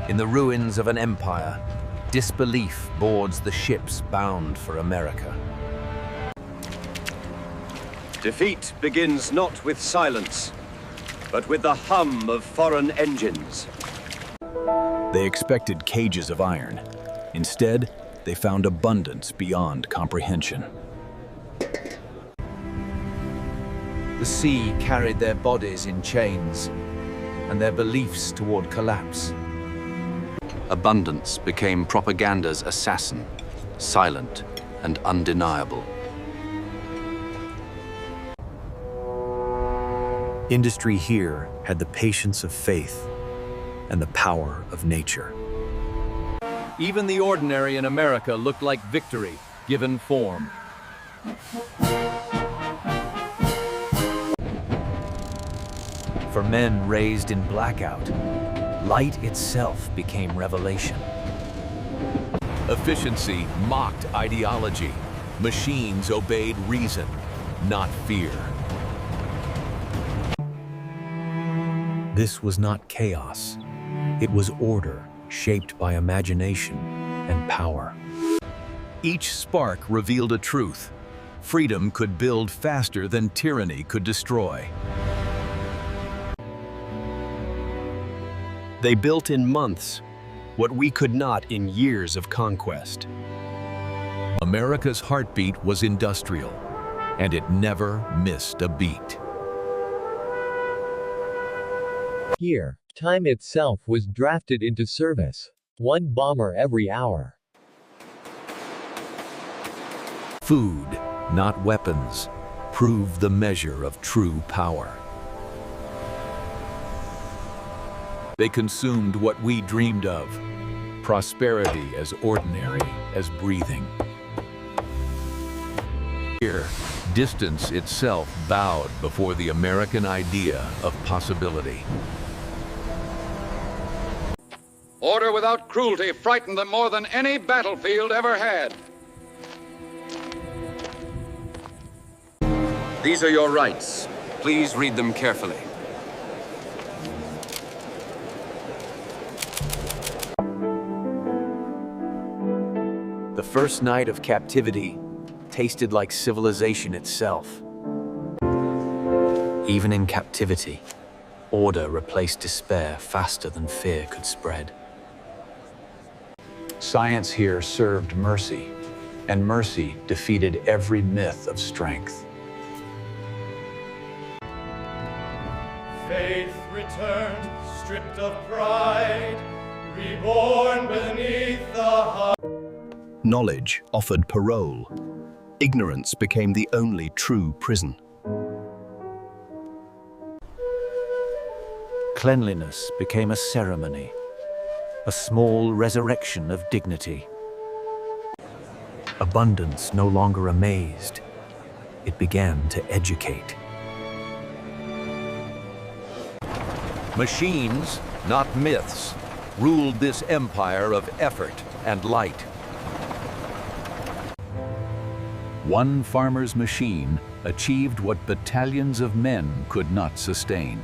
In the ruins of an empire, disbelief boards the ships bound for America. Defeat begins not with silence, but with the hum of foreign engines. They expected cages of iron. Instead, they found abundance beyond comprehension. The sea carried their bodies in chains and their beliefs toward collapse. Abundance became propaganda's assassin, silent and undeniable. Industry here had the patience of faith and the power of nature. Even the ordinary in America looked like victory, given form. For men raised in blackout, light itself became revelation. Efficiency mocked ideology. Machines obeyed reason, not fear. This was not chaos. It was order shaped by imagination and power. Each spark revealed a truth. Freedom could build faster than tyranny could destroy. They built in months what we could not in years of conquest. America's heartbeat was industrial, and it never missed a beat. Here, time itself was drafted into service. One bomber every hour. Food, not weapons, proved the measure of true power. They consumed what we dreamed of, prosperity as ordinary as breathing. Here, distance itself bowed before the American idea of possibility. Order without cruelty frightened them more than any battlefield ever had. These are your rights. Please read them carefully. The first night of captivity tasted like civilization itself. Even in captivity, order replaced despair faster than fear could spread. Science here served mercy, and mercy defeated every myth of strength. Faith returned, stripped of pride, reborn beneath the heart. Knowledge offered parole. Ignorance became the only true prison. Cleanliness became a ceremony, a small resurrection of dignity. Abundance no longer amazed, it began to educate. Machines, not myths, ruled this empire of effort and light. One farmer's machine achieved what battalions of men could not sustain.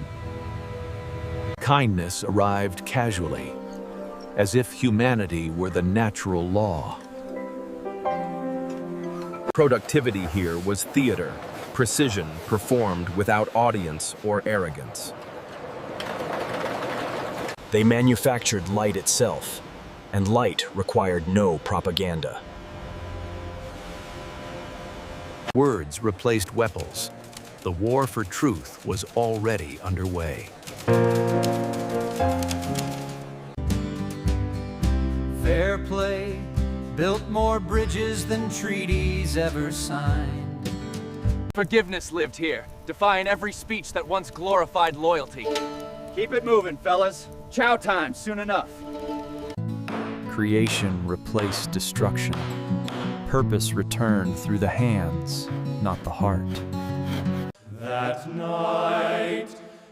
Kindness arrived casually, as if humanity were the natural law. Productivity here was theater, precision performed without audience or arrogance. They manufactured light itself, and light required no propaganda. Words replaced weapons. The war for truth was already underway. Fair play built more bridges than treaties ever signed. Forgiveness lived here, defying every speech that once glorified loyalty. Keep it moving, fellas. Chow time soon enough. Creation replaced destruction. Purpose returned through the hands, not the heart. That night,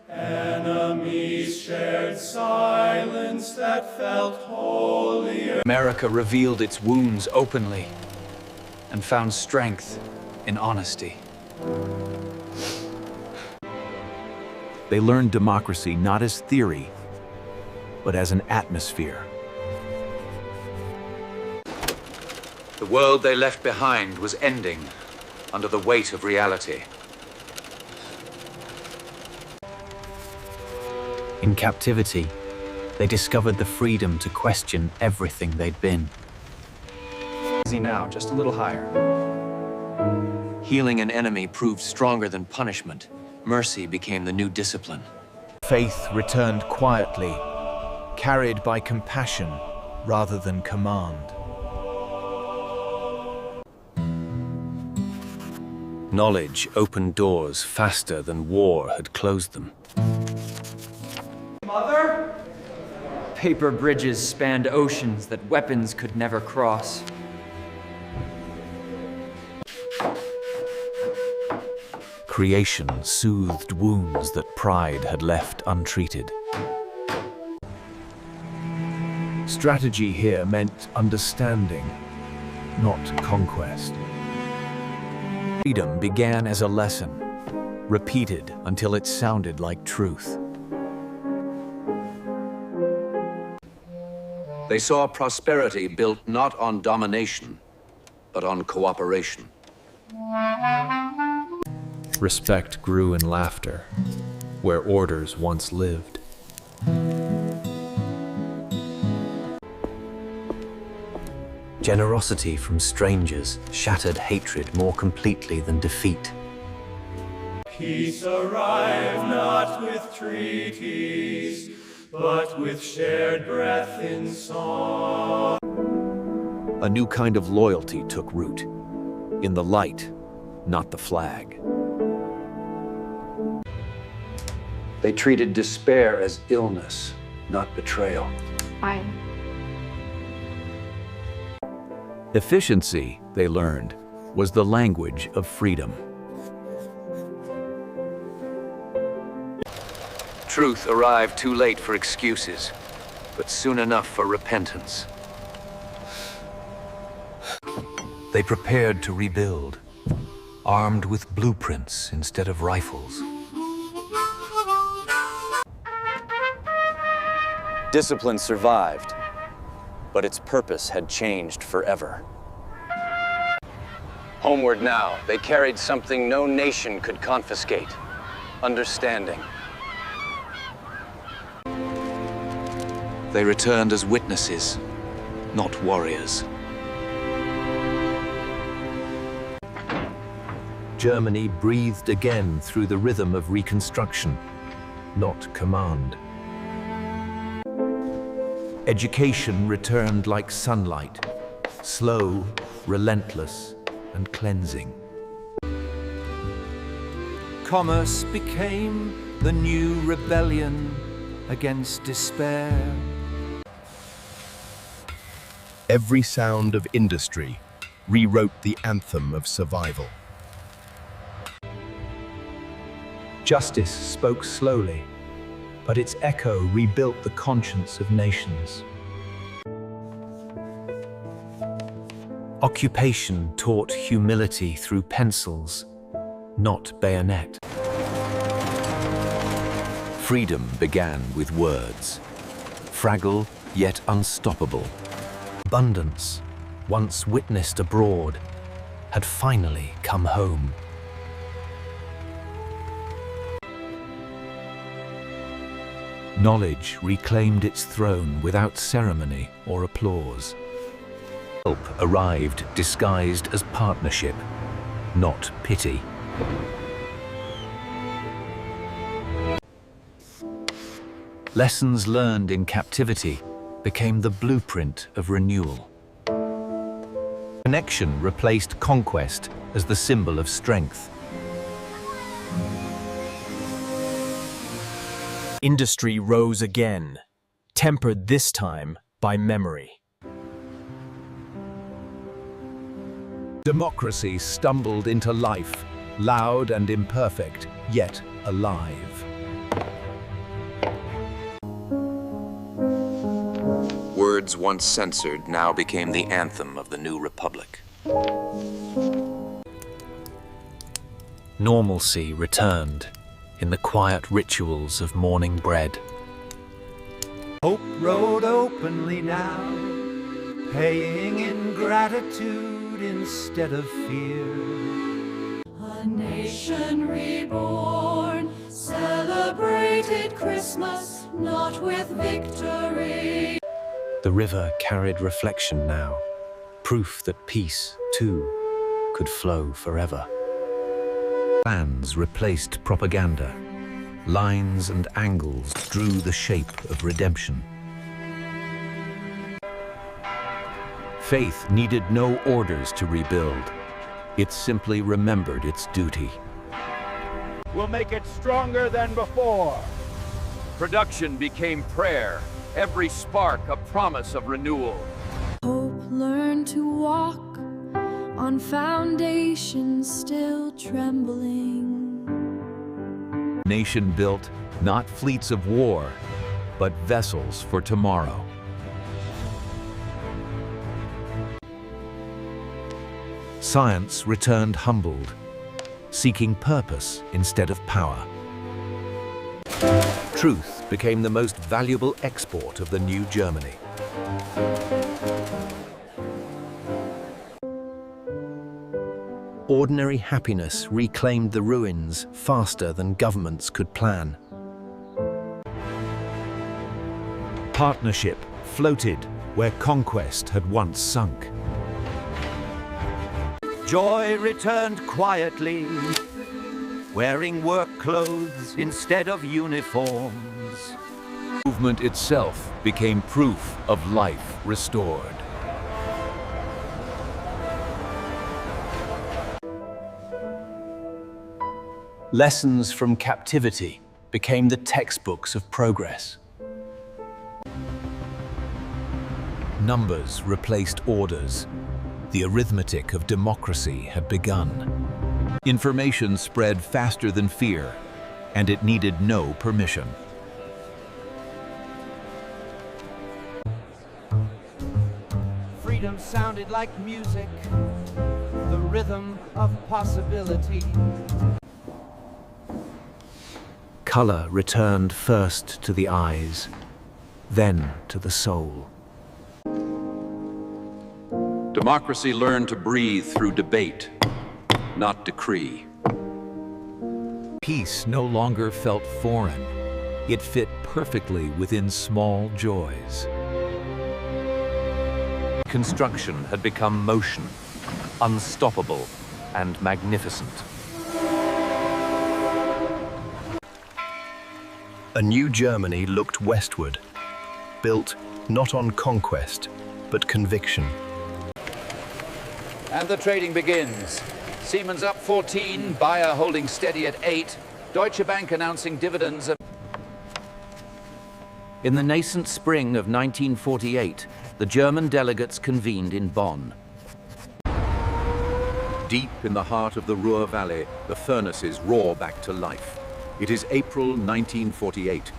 enemies shared silence that felt holier. America revealed its wounds openly and found strength in honesty. They learned democracy not as theory, but as an atmosphere. The world they left behind was ending under the weight of reality. In captivity, they discovered the freedom to question everything they'd been. Easy now, just a little higher. Healing an enemy proved stronger than punishment. Mercy became the new discipline. Faith returned quietly, carried by compassion rather than command. Knowledge opened doors faster than war had closed them. Mother? Paper bridges spanned oceans that weapons could never cross. Creation soothed wounds that pride had left untreated. Strategy here meant understanding, not conquest. Freedom began as a lesson, repeated until it sounded like truth. They saw prosperity built not on domination, but on cooperation. Respect grew in laughter, where orders once lived. Generosity from strangers shattered hatred more completely than defeat. Peace arrived not with treaties, but with shared breath in song. A new kind of loyalty took root, in the light, not the flag. They treated despair as illness, not betrayal. Fine. Efficiency, they learned, was the language of freedom. Truth arrived too late for excuses, but soon enough for repentance. They prepared to rebuild, armed with blueprints instead of rifles. Discipline survived, but its purpose had changed forever. Homeward now, they carried something no nation could confiscate: understanding. They returned as witnesses, not warriors. Germany breathed again through the rhythm of reconstruction, not command. Education returned like sunlight, slow, relentless, and cleansing. Commerce became the new rebellion against despair. Every sound of industry rewrote the anthem of survival. Justice spoke slowly, but its echo rebuilt the conscience of nations. Occupation taught humility through pencils, not bayonet. Freedom began with words, fragile yet unstoppable. Abundance, once witnessed abroad, had finally come home. Knowledge reclaimed its throne without ceremony or applause. Help arrived disguised as partnership, not pity. Lessons learned in captivity became the blueprint of renewal. Connection replaced conquest as the symbol of strength. Industry rose again, tempered this time by memory. Democracy stumbled into life, loud and imperfect, yet alive. Words once censored now became the anthem of the new republic. Normalcy returned in the quiet rituals of morning bread. Hope rode openly now, paying in gratitude instead of fear. A nation reborn celebrated Christmas, not with victory. The river carried reflection now, proof that peace, too, could flow forever. Plans replaced propaganda. Lines and angles drew the shape of redemption. Faith needed no orders to rebuild. It simply remembered its duty. We'll make it stronger than before. Production became prayer, every spark a promise of renewal. Hope learned to walk on foundations still trembling. Nation built not fleets of war, but vessels for tomorrow. Science returned humbled, seeking purpose instead of power. Truth became the most valuable export of the new Germany. Ordinary happiness reclaimed the ruins faster than governments could plan. Partnership floated where conquest had once sunk. Joy returned quietly, wearing work clothes instead of uniforms. Movement itself became proof of life restored. Lessons from captivity became the textbooks of progress. Numbers replaced orders. The arithmetic of democracy had begun. Information spread faster than fear, and it needed no permission. Freedom sounded like music, the rhythm of possibility. Color returned first to the eyes, then to the soul. Democracy learned to breathe through debate, not decree. Peace no longer felt foreign. It fit perfectly within small joys. Construction had become motion, unstoppable and magnificent. A new Germany looked westward, built not on conquest, but conviction. And the trading begins. Siemens up 14, Bayer holding steady at 8, Deutsche Bank announcing dividends of... In the nascent spring of 1948, the German delegates convened in Bonn. Deep in the heart of the Ruhr Valley, the furnaces roar back to life. It is April 1948.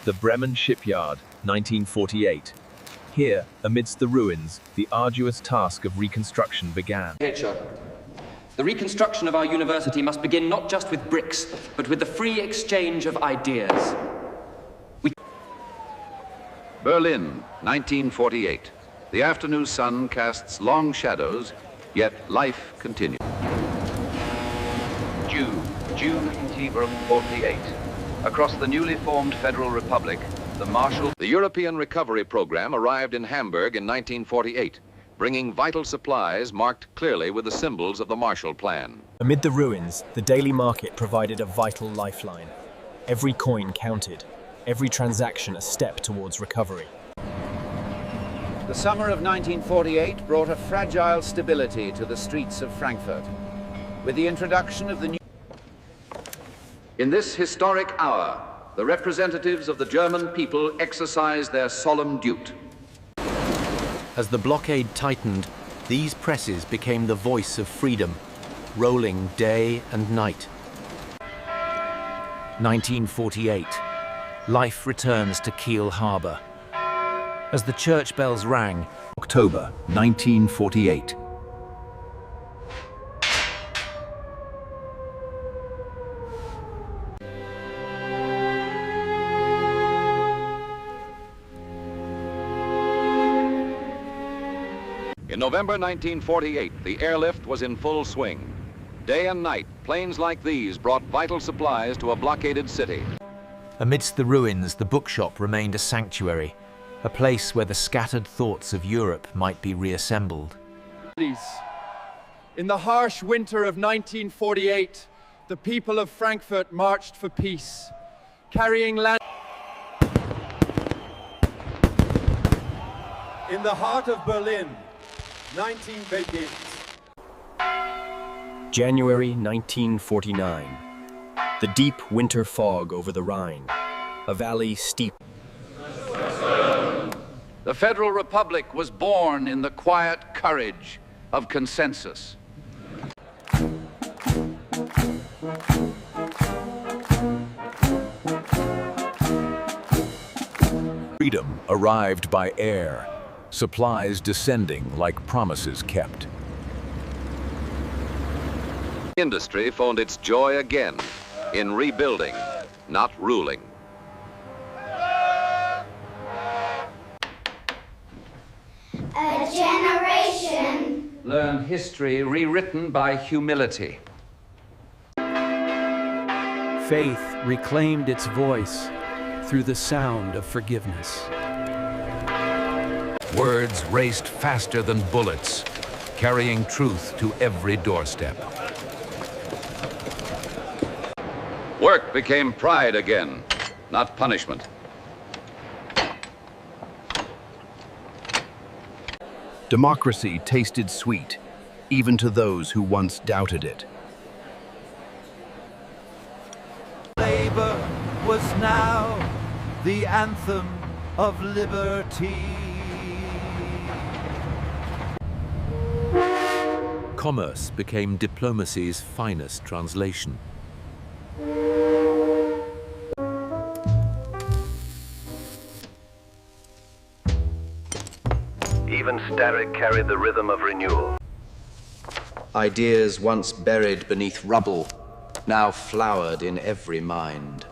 The Bremen shipyard, 1948. Here, amidst the ruins, the arduous task of reconstruction began. The reconstruction of our university must begin not just with bricks, but with the free exchange of ideas. Berlin, 1948. The afternoon sun casts long shadows, yet life continues. June 48. Across the newly formed Federal Republic, the European Recovery Program arrived in Hamburg in 1948, bringing vital supplies marked clearly with the symbols of the Marshall Plan. Amid the ruins, the daily market provided a vital lifeline. Every coin counted, every transaction a step towards recovery. The summer of 1948 brought a fragile stability to the streets of Frankfurt. With the introduction of the new... In this historic hour, the representatives of the German people exercised their solemn duty. As the blockade tightened, these presses became the voice of freedom, rolling day and night. 1948. Life returns to Kiel Harbor. As the church bells rang, October 1948. In November 1948, the airlift was in full swing. Day and night, planes like these brought vital supplies to a blockaded city. Amidst the ruins, the bookshop remained a sanctuary, a place where the scattered thoughts of Europe might be reassembled. In the harsh winter of 1948, the people of Frankfurt marched for peace, carrying land. In the heart of Berlin, 19 begins. January 1949. The deep winter fog over the Rhine, a valley steep. The Federal Republic was born in the quiet courage of consensus. Freedom arrived by air, supplies descending like promises kept. Industry found its joy again in rebuilding, not ruling. A generation Learn history rewritten by humility. Faith reclaimed its voice through the sound of forgiveness. Words raced faster than bullets, carrying truth to every doorstep. Work became pride again, not punishment. Democracy tasted sweet, even to those who once doubted it. Labor was now the anthem of liberty. Commerce became diplomacy's finest translation. Even static carried the rhythm of renewal. Ideas once buried beneath rubble, now flowered in every mind.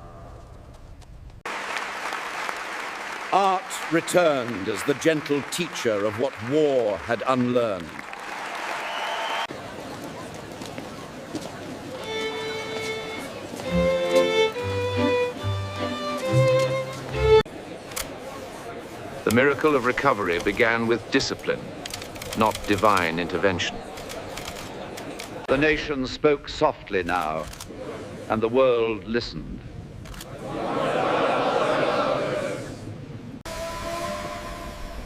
Art returned as the gentle teacher of what war had unlearned. The miracle of recovery began with discipline, not divine intervention. The nation spoke softly now, and the world listened.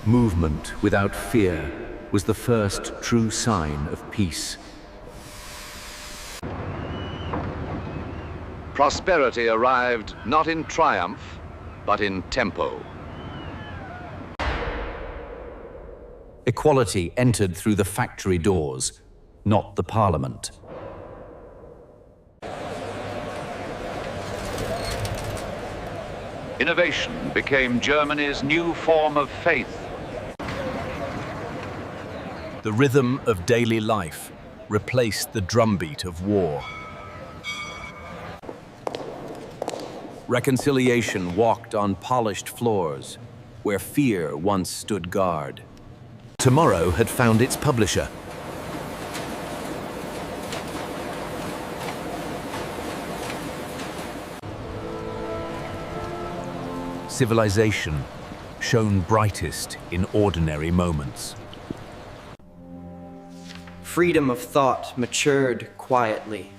Movement without fear was the first true sign of peace. Prosperity arrived not in triumph, but in tempo. Equality entered through the factory doors, not the parliament. Innovation became Germany's new form of faith. The rhythm of daily life replaced the drumbeat of war. Reconciliation walked on polished floors, where fear once stood guard. Tomorrow had found its publisher. Civilization shone brightest in ordinary moments. Freedom of thought matured quietly,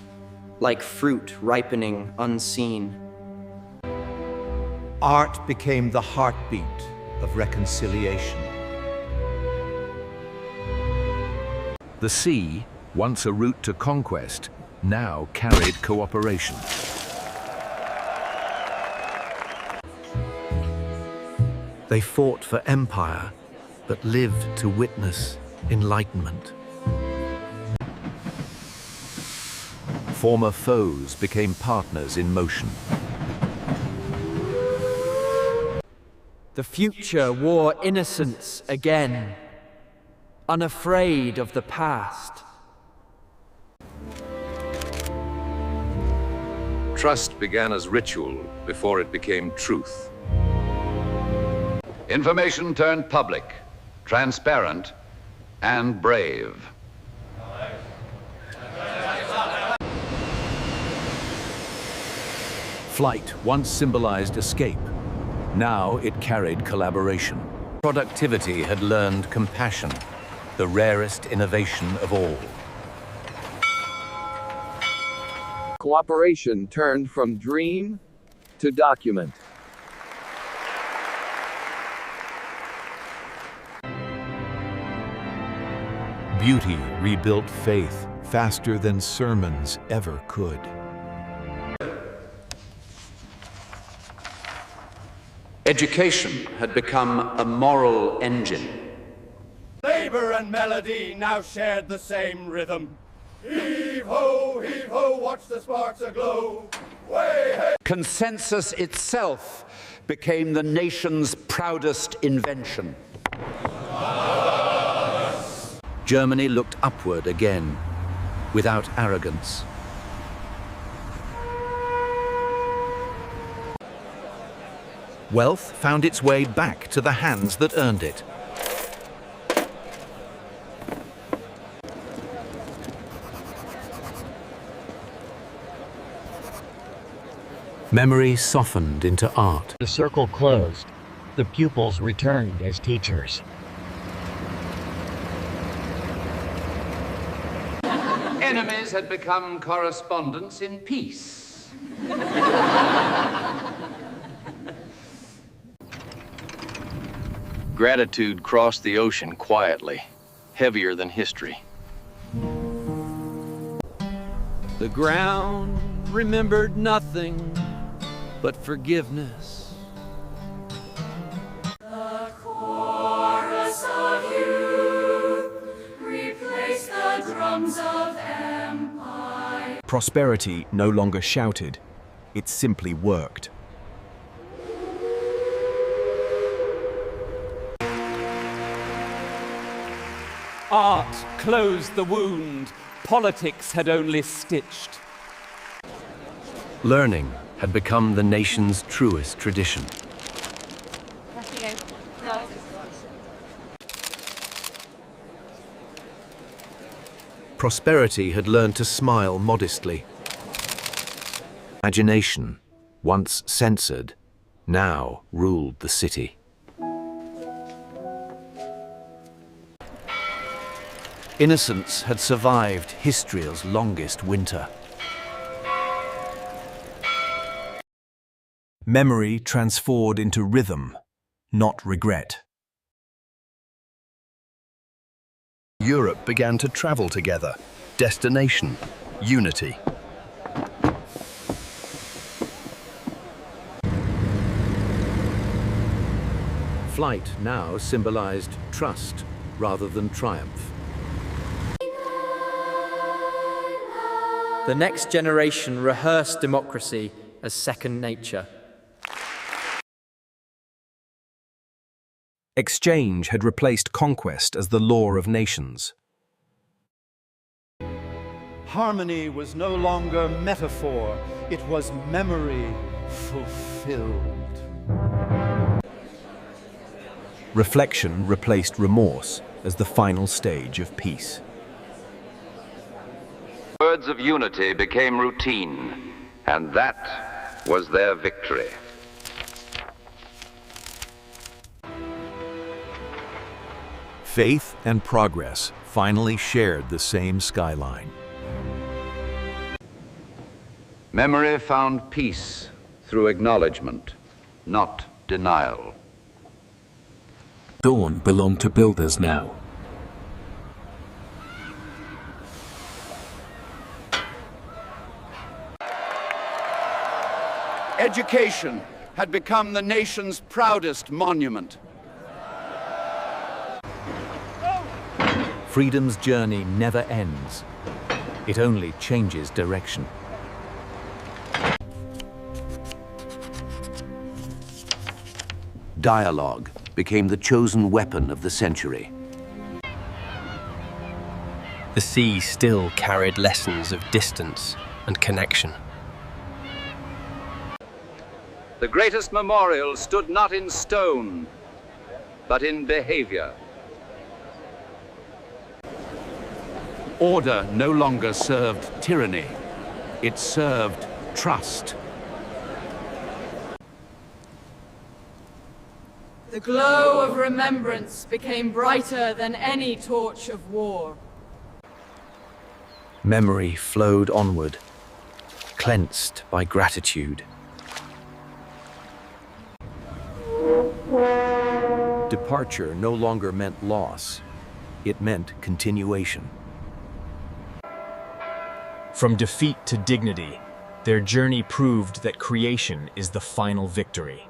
like fruit ripening unseen. Art became the heartbeat of reconciliation. The sea, once a route to conquest, now carried cooperation. They fought for empire, but lived to witness enlightenment. Former foes became partners in motion. The future wore innocence again, unafraid of the past. Trust began as ritual before it became truth. Information turned public, transparent, and brave. Flight once symbolized escape. Now it carried collaboration. Productivity had learned compassion, the rarest innovation of all. Cooperation turned from dream to document. Beauty rebuilt faith faster than sermons ever could. Education had become a moral engine. Labor and melody now shared the same rhythm. Heave ho, watch the sparks aglow. Way, hey. Consensus itself became the nation's proudest invention. Germany looked upward again, without arrogance. Wealth found its way back to the hands that earned it. Memory softened into art. The circle closed. The pupils returned as teachers. Enemies had become correspondents in peace. Gratitude crossed the ocean quietly, heavier than history. The ground remembered nothing but forgiveness. The chorus of youth replaced the drums of empire. Prosperity no longer shouted, it simply worked. Art closed the wound. Politics had only stitched. Learning had become the nation's truest tradition. Prosperity had learned to smile modestly. Imagination, once censored, now ruled the city. Innocence had survived history's longest winter. Memory transformed into rhythm, not regret. Europe began to travel together. Destination, unity. Flight now symbolized trust rather than triumph. The next generation rehearsed democracy as second nature. Exchange had replaced conquest as the law of nations. Harmony was no longer metaphor, it was memory fulfilled. Reflection replaced remorse as the final stage of peace. Words of unity became routine, and that was their victory. Faith and progress finally shared the same skyline. Memory found peace through acknowledgement, not denial. Dawn belonged to builders now. Education had become the nation's proudest monument. Freedom's journey never ends. It only changes direction. Dialogue became the chosen weapon of the century. The sea still carried lessons of distance and connection. The greatest memorial stood not in stone, but in behavior. Order no longer served tyranny. It served trust. The glow of remembrance became brighter than any torch of war. Memory flowed onward, cleansed by gratitude. Departure no longer meant loss. It meant continuation. From defeat to dignity, their journey proved that creation is the final victory.